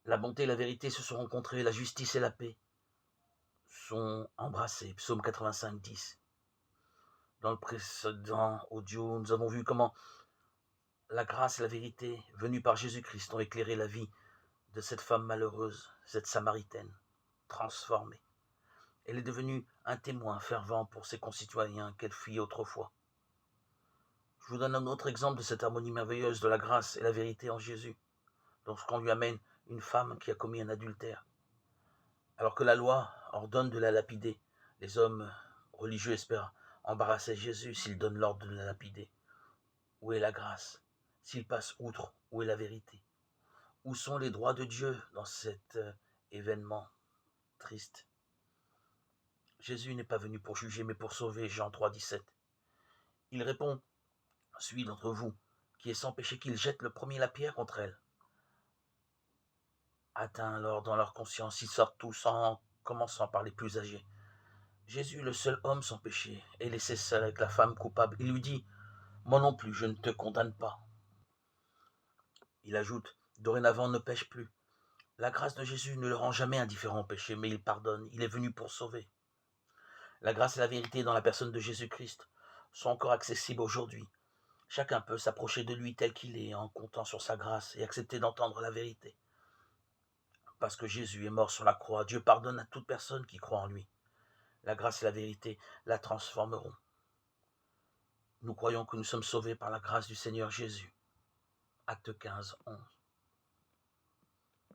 La bonté et la vérité se sont rencontrées, la justice et la paix sont embrassées. Psaume 85, 10. Dans le précédent audio, nous avons vu comment la grâce et la vérité venues par Jésus-Christ ont éclairé la vie de cette femme malheureuse, cette Samaritaine, transformée. Elle est devenue un témoin fervent pour ses concitoyens qu'elle fuyait autrefois. Je vous donne un autre exemple de cette harmonie merveilleuse de la grâce et la vérité en Jésus, lorsqu'on lui amène une femme qui a commis un adultère. Alors que la loi ordonne de la lapider, les hommes religieux espèrent embarrasser Jésus s'il donne l'ordre de la lapider. Où est la grâce? S'il passe outre, où est la vérité? Où sont les droits de Dieu dans cet événement triste? Jésus n'est pas venu pour juger, mais pour sauver. Jean 3, 17. Il répond: celui d'entre vous qui est sans péché, qu'il jette le premier la pierre contre elle. Atteints alors dans leur conscience, ils sortent tous en commençant par les plus âgés. Jésus, le seul homme sans péché, est laissé seul avec la femme coupable. Il lui dit: moi non plus, je ne te condamne pas. Il ajoute: dorénavant, ne pêche plus. La grâce de Jésus ne le rend jamais indifférent au péché, mais il pardonne. Il est venu pour sauver. La grâce et la vérité dans la personne de Jésus-Christ sont encore accessibles aujourd'hui. Chacun peut s'approcher de lui tel qu'il est en comptant sur sa grâce et accepter d'entendre la vérité. Parce que Jésus est mort sur la croix, Dieu pardonne à toute personne qui croit en lui. La grâce et la vérité la transformeront. Nous croyons que nous sommes sauvés par la grâce du Seigneur Jésus. Acte 15, 11.